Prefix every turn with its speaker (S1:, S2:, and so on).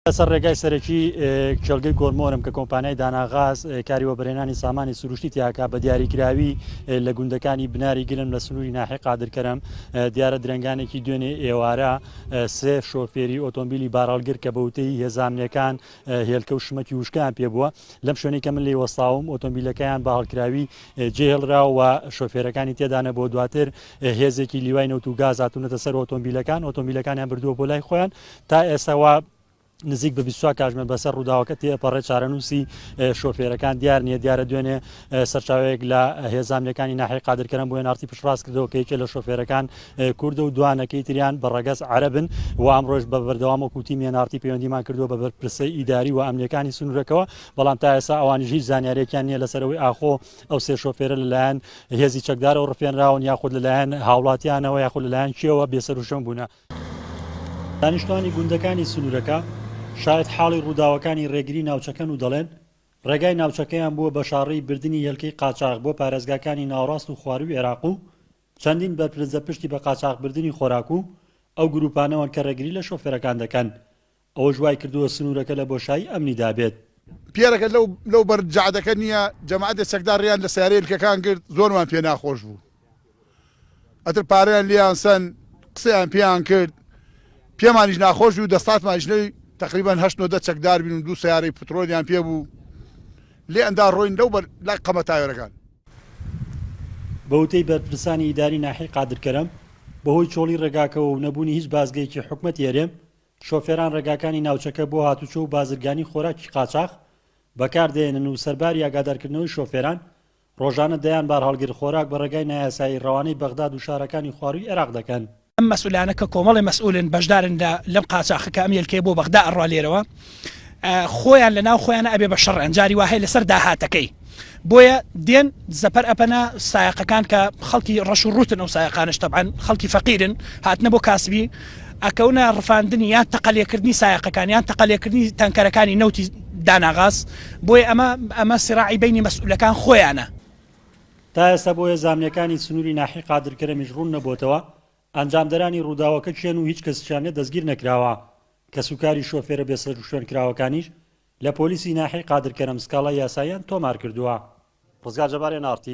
S1: سەر ڕێگای سەرەکی کێڵگەی کۆرمۆرم کە کۆمپانیای داناغاز کاری وەبەرهێنانی سامانی سروشتی تیاکا بە دیاریکراوی لە گوندەکانی بناری گرم لە سنووری ناحی قادرکەرەم دیارە درنگانێکی دوێنێ ئێوارە سێ شۆفێری ئۆتۆمبیلی باڕالگر کە بەوتەی هێزانیەکان هێلکە و شمەکی وشکیان پێبووە لەم شوێنەی کە من لێ وەستاوم ئۆتۆمبیلەکەیان بە هەڵکراوی جێهێڵراوە شۆفێرەکانی تێدانە بۆ دواتر هێزێکی لیوای نەوت و گاز هاتوونەتە سەر ئۆتۆمبیلەکانیان بردووە بۆ لای خۆیان تا ئێستاوا نزیک بە 24 کاتژمێر بەسەر ڕووداوەکە تێپەڕێ چارەنووسی شۆفێرەکان دیار نییە دیارە دوێنێ سەرچاوەیەک لە هێزانیەکانی ناحی قادرکەرەم بۆ NRT پشتڕاست کردەوە کە یەکێک لە شۆفێرەکان کوردە و دوانەکەی تریان بە ڕەگەز عەرەبن و ئەمڕۆژ بە بەردەوام وەکو تیمی NRT پەیوەندیمان کردووە بە بەرپرسەی ئیداری و ئەمنیەکانی سنوورەکەەوە بەڵام تا ئێستا ئەوانیش هیچ زانیاریەکیان نییە لەسەرەوەی ئاخۆ ئەو سێ شۆفێرە لەلایەن هێزی چەکدارە و ڕفێندراون یاخود لەلایەن هاوڵاتیانەوە یاخود لەلایەن کێوە بێسەر و شەم بوونە. دانیشتوانی گوندەکانی سنوورەکە شاید حاڵی ڕووداوەکانی ڕێگری ناوچەکەن و دەڵێن ڕێگای ناوچەکەیان بووە بە شاڕی بردننی هێلکەی قاچاق بۆ پارێزگاکانی ناوڕاست و خواروی عێراق و چەندین بەرپرسە پشتی بە قاچاقبردننی خۆراک و ئەو گروپانەوەن کە ڕێگری لە شۆفێرەکان دەکەن ئەوە ژوای کردووە سنوورەکە لە بۆشایی ئەمنی دابێت.
S2: پێرەکە لەو بەرجعدەکە نییە جەماعەتێک چەکداڕیان لە سیارەیەکەکان کرد زۆرمان پێ ناخۆش بوو ئەتر پارەیان لیان سەن قسەیان پێیان کرد پێمانیش ناخۆش و دەستاتمانیشنەی تقریبا 8 چەکدار بین و 2 سیارەی پترۆلیان پێ بوو لێ ئەندا ڕۆین لەو لای قەمە تایۆرەکان.
S1: بەوتەی بەرپرسانی ئیداری ناحی قادرکەرەم بەهۆی چۆڵی ڕێگاکەوە و نەبوونی هیچ بازگەیەکی حکومەت هێرێم شۆفێران ڕێگاکانی ناوچەکە بۆ هاتوچۆ و بازرگانی خۆراکی قاچاق بەکاردێنن و سەرباری ئاگادارکردنەوەی شۆفێران ڕۆژانە دەیان بار هەڵگر خۆراک بە ڕێگای نایاسایی ڕەوانەی بەغداد و شارەکانی خواروی عێراق دەکەن.
S3: ئەم مەسئولانەکە کۆمەڵی مەسئولن بەشدارن لەم قاچاقەکە ئەم هێلکەیە بۆ بەغدا ئەڕوا لێرەوە خۆیان لەناو خۆیانە ئەبێ بە شەڕ ئەنجاری وهەیە لەسەر داهاتەکەی بۆیە دێن زەپەر ئەپەنە سایقەکان کە خەڵکی ڕەش و ڕوتن ئەو سایقانش تەبعاً خەڵکی فەقیرن هاتنە بۆ کاسبی ئەکەونە ڕفاندنی یان تەقەلێکردنی سایقەکان یان تەقەلێکردنی تانکەرەکانی نەوتی داناغاز بۆیە ئەمە سراعی بینی مەسئولەکان خۆیانە.
S1: تا ئێستا بۆیە زامنیەکانی سنووری ناحی قادرکەرەمیش ڕوون نەبووتەوە ئەنجامدەرانی ڕووداوەکە چێن و هیچ کەسیانە دەستگیر نەکراوە کە سوکاری شۆفێرە بێسەر شوێن کراوەکانیش لە پۆلیسی ناحی قادرکەرەم سکاڵای یاساییان تۆمار کردووە. ڕزگار جەبار-NRT